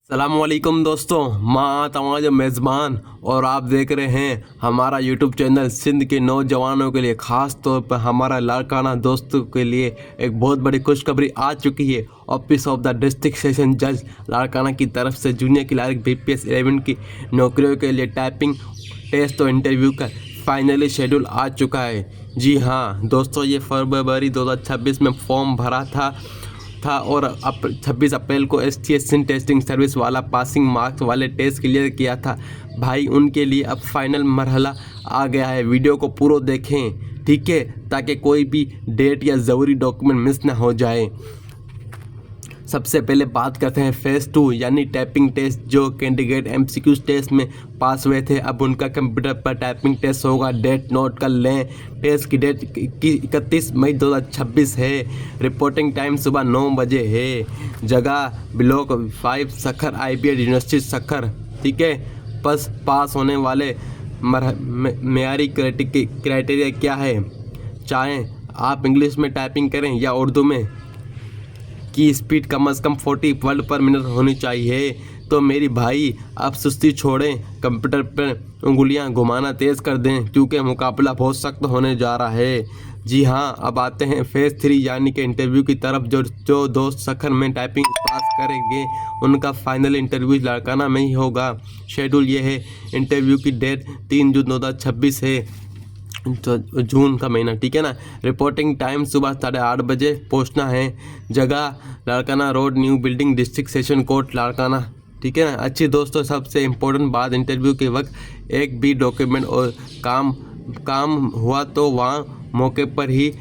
सलामुअलैकुम दोस्तों, मैं तमाम मेज़बान और आप देख रहे हैं हमारा यूट्यूब चैनल। सिंध के नौजवानों के लिए ख़ास तौर पर हमारा लाड़काना दोस्तों के लिए एक बहुत बड़ी खुशखबरी आ चुकी है। Office of the district session जज लाड़काना की तरफ से जूनियर क्लर्क BPS 11 की नौकरियों के लिए टाइपिंग टेस्ट और इंटरव्यू का फाइनली शेड्यूल आ चुका है। जी हाँ दोस्तों, ये फरवरी 2026 में फॉर्म भरा था और 26 अप्रैल को STS सिंध टेस्टिंग सर्विस वाला पासिंग मार्क्स वाले टेस्ट क्लियर किया था भाई। उनके लिए अब फाइनल मरहला आ गया है। वीडियो को पूरा देखें, ठीक है, ताकि कोई भी डेट या ज़रूरी डॉक्यूमेंट मिस ना हो जाए। सबसे पहले बात करते हैं फेज़ 2 यानी टाइपिंग टेस्ट। जो कैंडिडेट MCQ टेस्ट में पास हुए थे अब उनका कंप्यूटर पर टाइपिंग टेस्ट होगा। डेट नोट कर लें, टेस्ट की डेट 31 मई 2026 है। रिपोर्टिंग टाइम सुबह 9 बजे है। जगह block 5 Sukkur IBA university Sukkur, ठीक है। बस पास होने वाले मेयारी क्राइटेरिया क्या है? चाहे आप इंग्लिश में टाइपिंग करें या उर्दू में, की स्पीड कम से कम 40 वर्ड पर मिनट होनी चाहिए। तो मेरी भाई आप सुस्ती छोड़ें, कंप्यूटर पर उंगलियां घुमाना तेज़ कर दें क्योंकि मुकाबला बहुत सख्त होने जा रहा है। जी हाँ, अब आते हैं फेज़ 3 यानी कि इंटरव्यू की तरफ। जो दोस्त सखर में टाइपिंग पास करेंगे उनका फाइनल इंटरव्यू लाड़काना में ही होगा। शेड्यूल ये है, इंटरव्यू की डेट 3 जून 2026 है, तो जून का महीना, ठीक है ना। रिपोर्टिंग टाइम सुबह 8:30 बजे पहुंचना है। जगह Larkana road, new building, district session court Larkana, ठीक है ना। अच्छी दोस्तों, सबसे इम्पोर्टेंट बात, इंटरव्यू के वक्त एक भी डॉक्यूमेंट और काम हुआ तो वहाँ मौके पर ही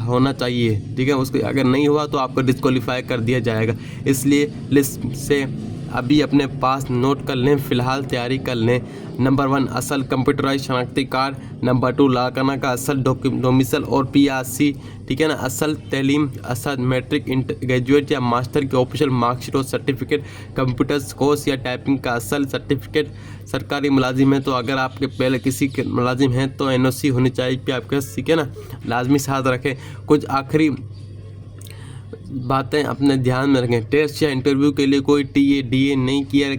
होना चाहिए, ठीक है। उसके अगर नहीं हुआ तो आपको डिस्क्वालीफाई कर दिया जाएगा। इसलिए लिस्ट से अभी अपने पास नोट कर लें, फ़िलहाल तैयारी कर लें। नंबर 1 असल कंप्यूटराइज शनाख्ती कार्ड। नंबर 2 लाड़काना का असल डोमिसल और PRC, ठीक है ना। असल तलीम, असल मैट्रिक, ग्रेजुएट या मास्टर की ऑफिशियल मार्कशीट और सर्टिफिकेट। कंप्यूटर कोर्स या टाइपिंग का असल सर्टिफिकेट। सरकारी मुलाजिम है तो अगर आपके पहले किसी के मुलाजिम हैं तो NOC होनी चाहिए आपके, ठीक है ना, लाजमी साथ रखें। कुछ आखिरी बातें अपने ध्यान में रखें। टेस्ट या इंटरव्यू के लिए कोई TA DA नहीं किया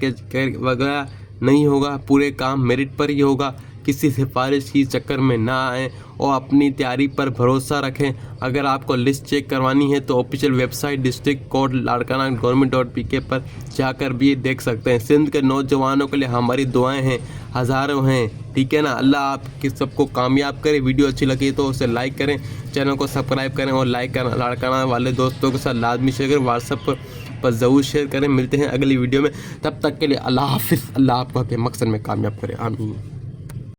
वगैरह नहीं होगा। पूरे काम मेरिट पर ही होगा। किसी सिफारिश की चक्कर में ना आए और अपनी तैयारी पर भरोसा रखें। अगर आपको लिस्ट चेक करवानी है तो official website district court Larkana government.pk पर जाकर भी देख सकते हैं। सिंध के नौजवानों के लिए हमारी दुआएं हैं, हज़ारों हैं, ठीक है ना। अल्लाह आप सबको कामयाब करे। वीडियो अच्छी लगी तो उसे लाइक करें, चैनल को सब्सक्राइब करें और लाइक करना लाड़काना वाले दोस्तों के साथ लाजमी शेयर करें। व्हाट्सएप पर ज़रूर शेयर करें। मिलते हैं अगली वीडियो में, तब तक के लिए अल्लाह हाफिज़। अल्लाह आपको अपने मकसद में कामयाब करे, आमीन।